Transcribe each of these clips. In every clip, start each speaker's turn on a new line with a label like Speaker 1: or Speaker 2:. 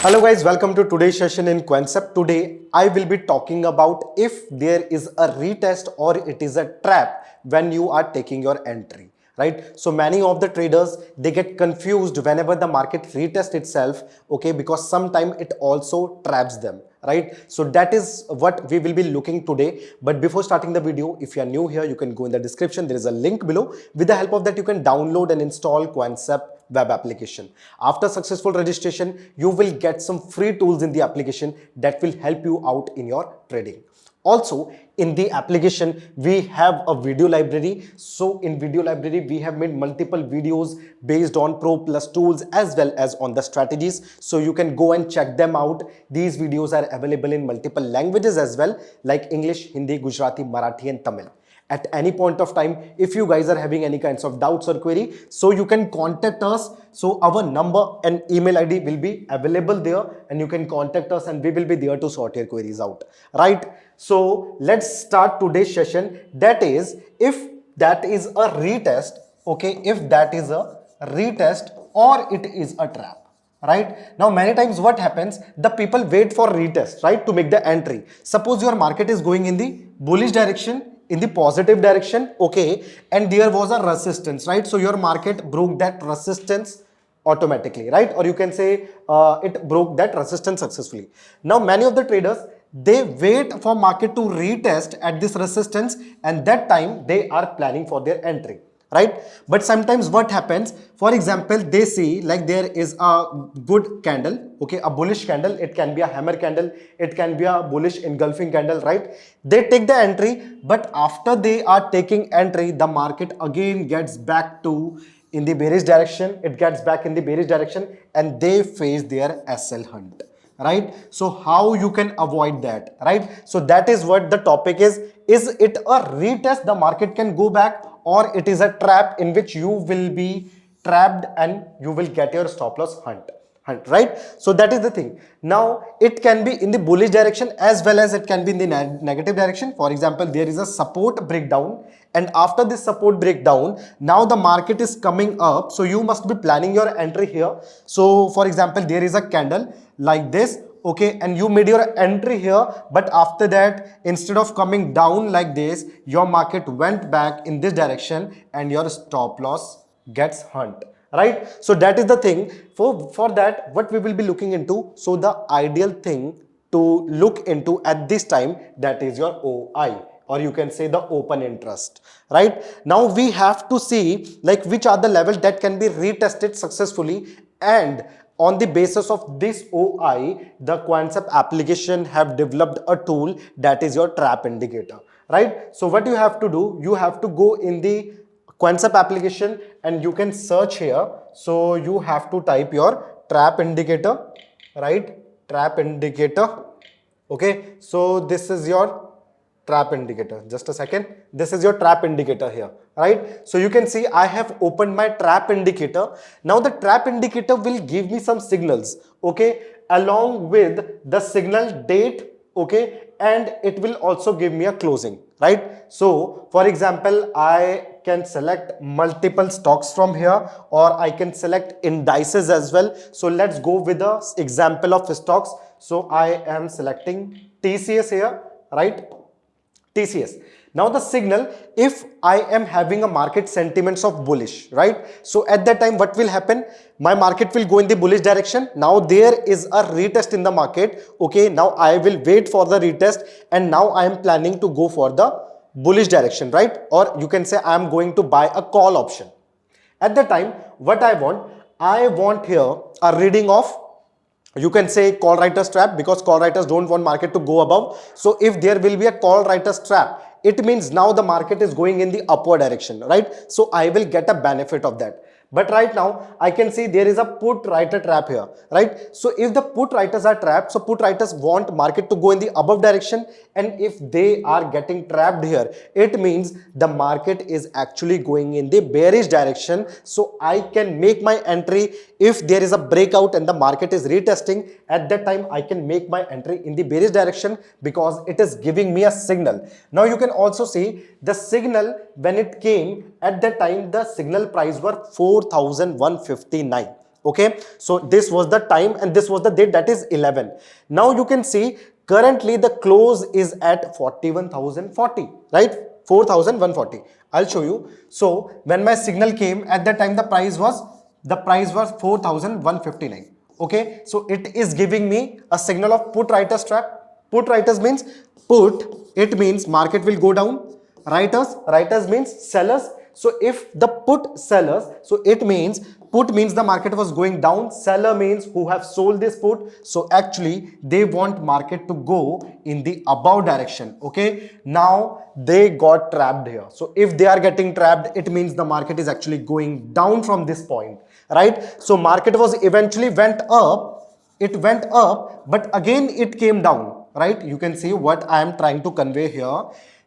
Speaker 1: Hello guys, welcome to today's session in Concept. Today I will be talking about if there is a retest or it is a trap when you are taking your entry, right? So many of the traders, they get confused whenever the market retest itself, okay, because sometimes it also traps them, right? So that is what we will be looking today. But before starting the video, if you are new here, you can go in the description. There is a link below. With the help of that, you can download and install Concept web application. After successful registration, you will get some free tools in the application that will help you out in your trading. Also, in the application, we have a video library. So in video library, we have made multiple videos based on Pro Plus tools as well as on the strategies. So you can go and check them out. These videos are available in multiple languages as well, like English, Hindi, Gujarati, Marathi, and Tamil. At any point of time, if you guys are having any kinds of doubts or query, so you can contact us. So our number and email ID will be available there, and you can contact us and we will be there to sort your queries out, right? So let's start today's session. That is, if that is a retest, okay, if that is a retest or it is a trap. Right now, many times what happens, the people wait for retest, right, to make the entry. Suppose your market is going in the bullish direction, in the positive direction, okay, and there was a resistance, right? So your market broke that resistance automatically, right? Or you can say it broke that resistance successfully. Now many of the traders, they wait for market to retest at this resistance, and that time they are planning for their entry, right? But sometimes what happens, for example, they see like there is a good candle, okay, a bullish candle. It can be a hammer candle, it can be a bullish engulfing candle, right? They take the entry, but after they are taking entry, the market again gets back to in the bearish direction. It gets back in the bearish direction and they face their SL hunt, right? So how you can avoid that, right? So that is what the topic is. Is it a retest, the market can go back, or it is a trap in which you will be trapped and you will get your stop loss hunt, right? So that is the thing. Now it can be in the bullish direction as well as it can be in the negative direction. For example, there is a support breakdown, and after this support breakdown, now the market is coming up, so you must be planning your entry here. So for example, there is a candle like this, okay, and you made your entry here, but after that, instead of coming down like this, your market went back in this direction and your stop loss gets hunt, right? So that is the thing. For that, what we will be looking into, so the ideal thing to look into at this time, that is your OI, or you can say the open interest, right? Now we have to see like which are the levels that can be retested successfully, and on the basis of this OI, the Concept application have developed a tool that is your trap indicator, right? So what you have to do, you have to go in the Concept application and you can search here. So you have to type your trap indicator, right? Trap indicator. Okay, so this is your trap indicator. Just a second. This is your trap indicator here, right? So you can see I have opened my trap indicator. Now the trap indicator will give me some signals, okay, along with the signal date, okay, and it will also give me a closing, right? So for example, I can select multiple stocks from here, or I can select indices as well. So let's go with the example of stocks. So I am selecting TCS here, right? TCS. Now the signal, if I am having a market sentiments of bullish, right? So at that time, what will happen? My market will go in the bullish direction. Now there is a retest in the market. Okay, now I will wait for the retest, and now I am planning to go for the bullish direction, right? Or you can say I am going to buy a call option. At the time, what I want here a reading of, you can say, call writers trap, because call writers don't want market to go above. So if there will be a call writers trap, it means now the market is going in the upward direction, right? So I will get a benefit of that. But right now I can see there is a put writer trap here, right? So if the put writers are trapped, so put writers want market to go in the above direction, and if they are getting trapped here, it means the market is actually going in the bearish direction. So I can make my entry if there is a breakout and the market is retesting. At that time I can make my entry in the bearish direction because it is giving me a signal. Now you can also see the signal when it came, at that time the signal price were 4159. Okay, so this was the time and this was the date, that is 11. Now you can see currently the close is at 41,040, right? 4,140. I'll show you. So when my signal came at that time, the price was 4,159. Okay, so it is giving me a signal of put writers trap. Put writers means put, it means market will go down. Writers means sellers. So if the put sellers, so it means put means the market was going down, seller means who have sold this put, so actually they want market to go in the above direction. Okay, now they got trapped here. So if they are getting trapped, it means the market is actually going down from this point, right? So market was eventually went up, it went up, but again it came down, right? You can see what I am trying to convey here.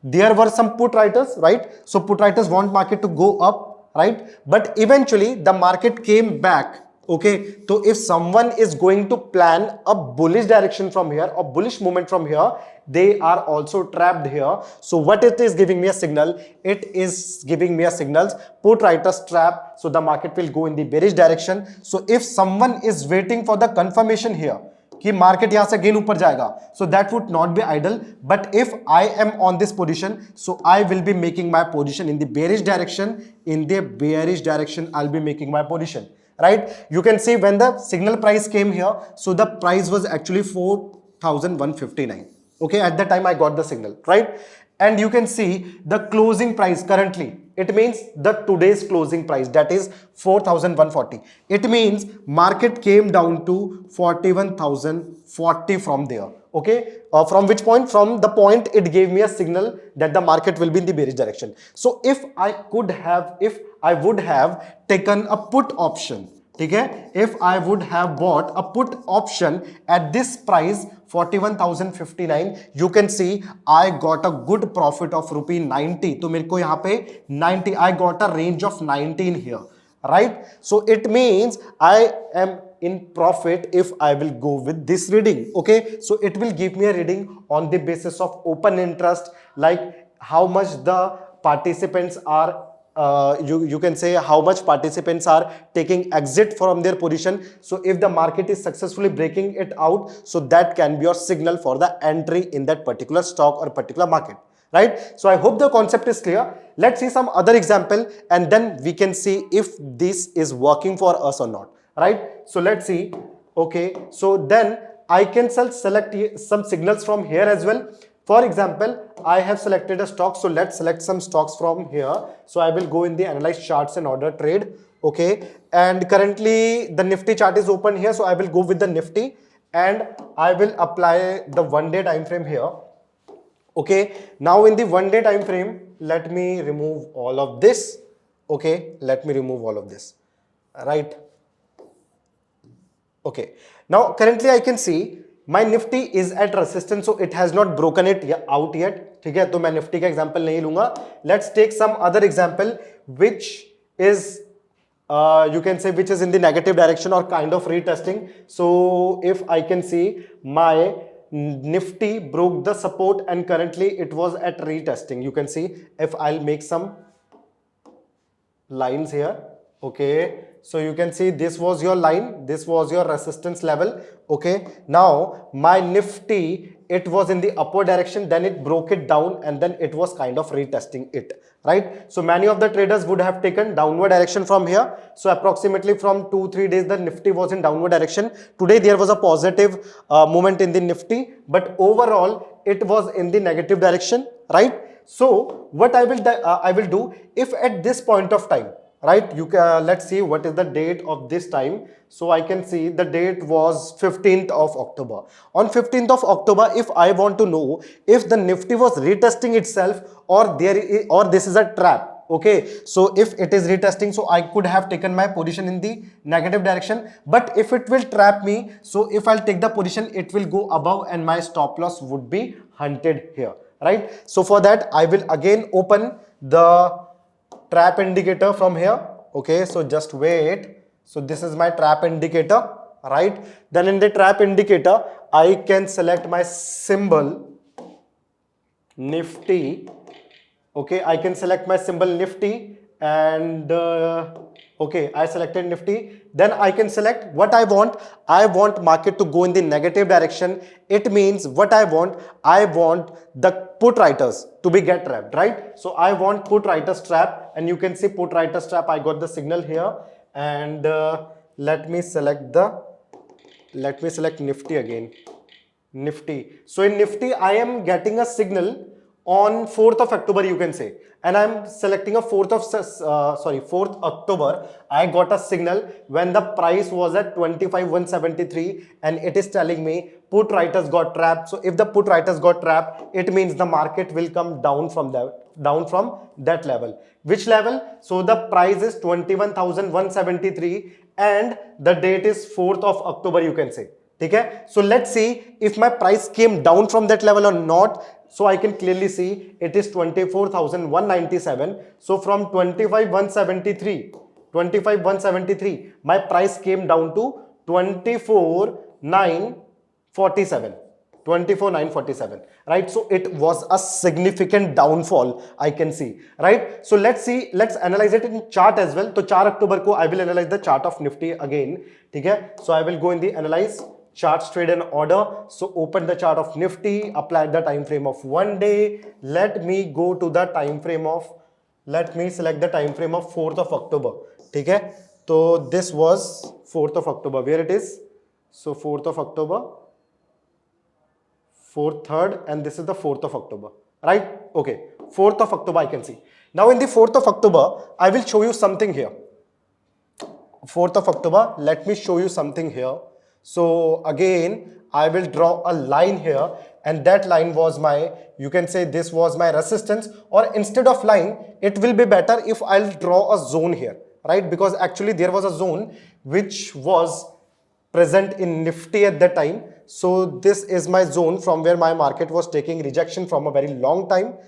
Speaker 1: There were some put writers, right? So put writers want market to go up, right? But eventually the market came back. Okay, so if someone is going to plan a bullish direction from here or bullish movement from here, they are also trapped here. So what it is giving me a signal, it is giving me a signals put writers trap, so the market will go in the bearish direction. So if someone is waiting for the confirmation here कि market यहां से again ऊपर जाएगा, so that would not be idle. But if I am on this position, so I will be making my position in the bearish direction. In the bearish direction I will be making my position, right? You can see when the signal price came here, so the price was actually 4,159. Okay, at that time I got the signal, right? And you can see the closing price currently, it means the today's closing price, that is 4,140. It means market came down to 41,040 from there. Okay, from which point? From the point it gave me a signal that the market will be in the bearish direction. So if I would have taken a put option, okay, if I would have bought a put option at this price 41,059, you can see I got a good profit of rupee 90. तो मेरे को यहाँ पे 90, I got a range of 19 here, right? So it means I am in profit if I will go with this reading. Okay, so it will give me a reading on the basis of open interest, like how much the participants are you can say how much participants are taking exit from their position. So if the market is successfully breaking it out, so that can be your signal for the entry in that particular stock or particular market, right? So I hope the concept is clear. Let's see some other example and then we can see if this is working for us or not, right? So let's see. Okay, so then I can select some signals from here as well. For example, I have selected a stock, so let's select some stocks from here. So I will go in the analyze charts and order trade. Okay, and currently the Nifty chart is open here, so I will go with the Nifty and I will apply the 1 day time frame here. Okay, now in the 1 day time frame, let me remove all of this. Okay, let me remove all of this, right? Okay, now currently I can see my Nifty is at resistance, so it has not broken it out yet. ठीक है, तो मैं Nifty का example नहीं लूंगा. Let's take some other example which is you can say which is in the negative direction or kind of retesting. So if I can see my Nifty broke the support and currently it was at retesting. You can see if I'll make some lines here. Okay, so you can see this was your line, this was your resistance level. Okay, now my Nifty, it was in the upward direction, then it broke it down and then it was kind of retesting it, right? So many of the traders would have taken downward direction from here. So approximately from 2-3 days the Nifty was in downward direction. Today there was a positive movement in the Nifty, but overall it was in the negative direction, right? So what I will do, if at this point of time, right, you can let's see what is the date of this time. So I can see the date was 15th of October. On 15th of October, if I want to know if the Nifty was retesting itself or this is a trap. Okay, so if it is retesting, so I could have taken my position in the negative direction, but if it will trap me, so if I'll take the position, it will go above and my stop loss would be hunted here, right? So for that I will again open the trap indicator from here. Okay, so just wait. So this is my trap indicator, right? Then in the trap indicator I can select my symbol Nifty. Okay, I can select my symbol Nifty and Okay, I selected Nifty. Then I can select what I want. I want market to go in the negative direction. It means what I want the put writers to be get trapped, right? So I want put writers trap, and you can see put writers trap. I got the signal here, and let me select Nifty again. Nifty. So in Nifty, I am getting a signal on 4th of October, you can say, and I'm selecting a 4th October. I got a signal when the price was at 25,173, and it is telling me put writers got trapped. So if the put writers got trapped, it means the market will come down from that level. Which level? So the price is 21,173, and the date is 4th of October, you can say. Okay, so let's see if my price came down from that level or not. So I can clearly see it is 24,197. So from 25,173, my price came down to 24,947. 24,947, right? So it was a significant downfall, I can see, right? So let's analyze it in chart as well. So 4 October ko I will analyze the chart of Nifty again. Okay, so I will go in the analyze charts trade and order. So open the chart of Nifty, apply the time frame of 1 day. Let me go to the time frame of, let me select the time frame of 4th of October. Okay, so this was 4th of October, where it is. So 4th of October, 4th, 3rd, and this is the 4th of October, right? Okay, 4th of October I can see. Now in the 4th of October, I will show you something here. 4th of October, let me show you something here. So again, I will draw a line here, and that line was my, you can say this was my resistance, or instead of line, it will be better if I'll draw a zone here, right? Because actually there was a zone which was present in Nifty at that time. So this is my zone from where my market was taking rejection from a very long time.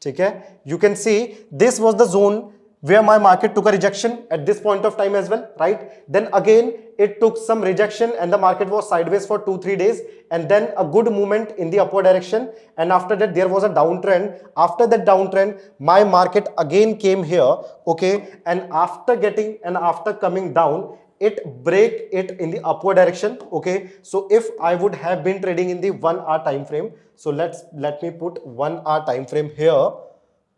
Speaker 1: Okay, you can see this was the zone where my market took a rejection at this point of time as well, right? Then again it took some rejection and the market was sideways for 2-3 days, and then a good movement in the upward direction, and after that there was a downtrend. After that downtrend, my market again came here, okay, and after coming down, it break it in the upward direction. Okay, so if I would have been trading in the 1 hour time frame, so let me put 1 hour time frame here.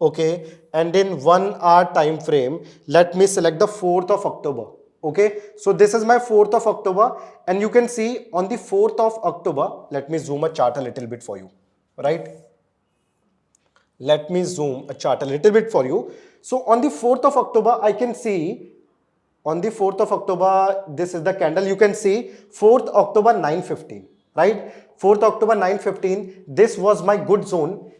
Speaker 1: Okay, and in 1 hour time frame, let me select the 4th of October. Okay, so this is my 4th of October, and you can see on the 4th of October, let me zoom a chart a little bit for you, right? Let me zoom a chart a little bit for you. So on the 4th of October, I can see on the 4th of October, this is the candle. You can see 4th October 9:15, right? 4th October 9:15, this was my good zone.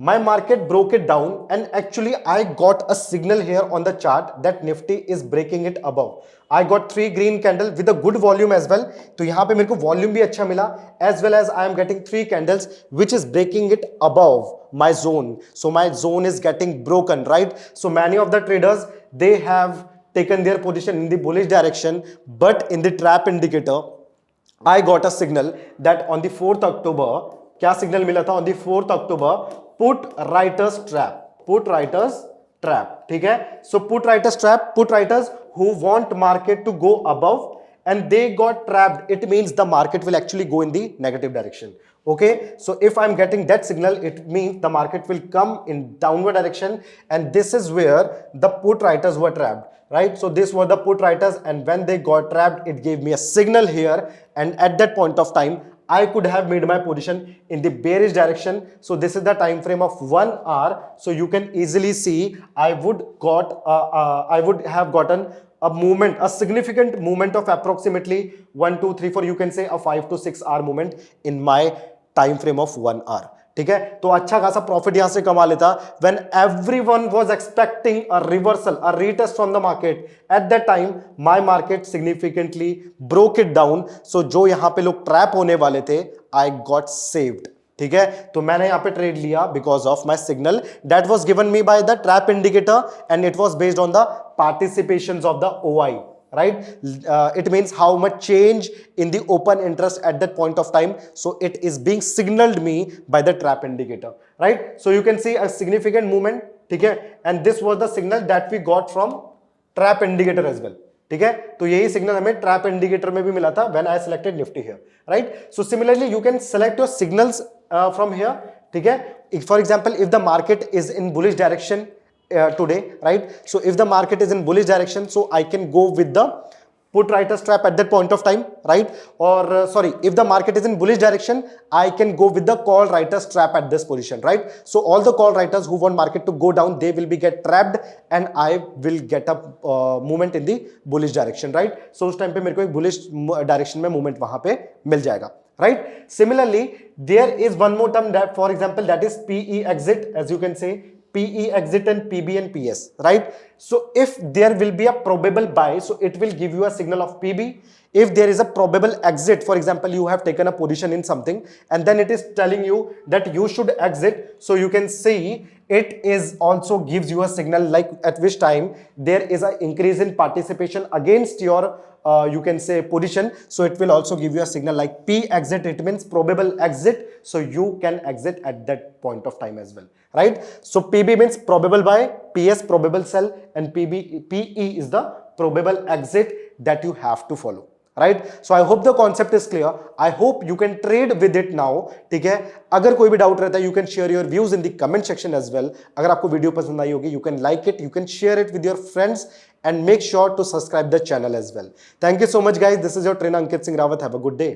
Speaker 1: My market broke it down, and actually I got a signal here on the chart that Nifty is breaking it above. I got 3 green candle with a good volume as well. तो यहाँ पे मेरे को volume भी अच्छा मिला, as well as I am getting 3 candles which is breaking it above my zone. So my zone is getting broken, right? So many of the traders, they have taken their position in the bullish direction, but in the trap indicator, I got a signal that on the 4th October, क्या signal मिला था on the 4th October, put writers trap, ठीक है? So put writers trap, put writers who want market to go above and they got trapped. It means the market will actually go in the negative direction. Okay, so if I'm getting that signal, it means the market will come in downward direction, and this is where the put writers were trapped, right? So these were the put writers, and when they got trapped, it gave me a signal here, and at that point of time, I could have made my position in the bearish direction. So this is the time frame of 1 hour. So you can easily see I would have gotten a movement, a significant movement of approximately 1, 2, 3, 4. You can say a 5 to 6 hour movement in my time frame of 1 hour. ठीक है, तो अच्छा खासा profit यहां से कमा लेता when everyone was expecting a reversal, a retest from the market. At that time my market significantly broke it down. So जो यहां पे लोग ट्रैप होने वाले थे, I got saved. ठीक है, तो मैंने यहां पे ट्रेड लिया because of my signal that was given me by the trap indicator, and it was based on the participations of the OI. Right, it means how much change in the open interest at that point of time. So it is being signaled me by the trap indicator, right? So you can see a significant movement, okay, and this was the signal that we got from trap indicator as well. ठीक है, तो यही signal हमें trap indicator में भी मिला था when I selected Nifty here, right? So similarly you can select your signals from here, ठीक है? For example if the market is in bullish direction today, right? So if the market is in bullish direction, so I can go with the put writer's trap at that point of time, right? Or sorry, if the market is in bullish direction, I can go with the call writer's trap at this position, right? So all the call writers who want market to go down, they will be get trapped and I will get a movement in the bullish direction, right? So उस time पे मेरे को एक bullish direction में movement वहां पे मिल जाएगा, right? Similarly, there is one more term that, for example, that is PE exit, as you can say, PE exit and PB and PS, right? So if there will be a probable buy, so it will give you a signal of PB. If there is a probable exit, for example, you have taken a position in something and then it is telling you that you should exit, so you can see it is also gives you a signal like at which time there is an increase in participation against your you can say position, so it will also give you a signal like P exit, it means probable exit, so you can exit at that point of time as well, right? So PB means probable buy, PS probable sell, and PE is the probable exit that you have to follow, right? So I hope the concept is clear. I hope you can trade with it now, ठीक है? अगर कोई भी doubt रहता है, you can share your views in the comment section as well. अगर आपको video पसंद आई होगी, you can like it, you can share it with your friends, and make sure to subscribe the channel as well. Thank you so much, guys. This is your trainer Ankit Singh Rawat. Have a good day.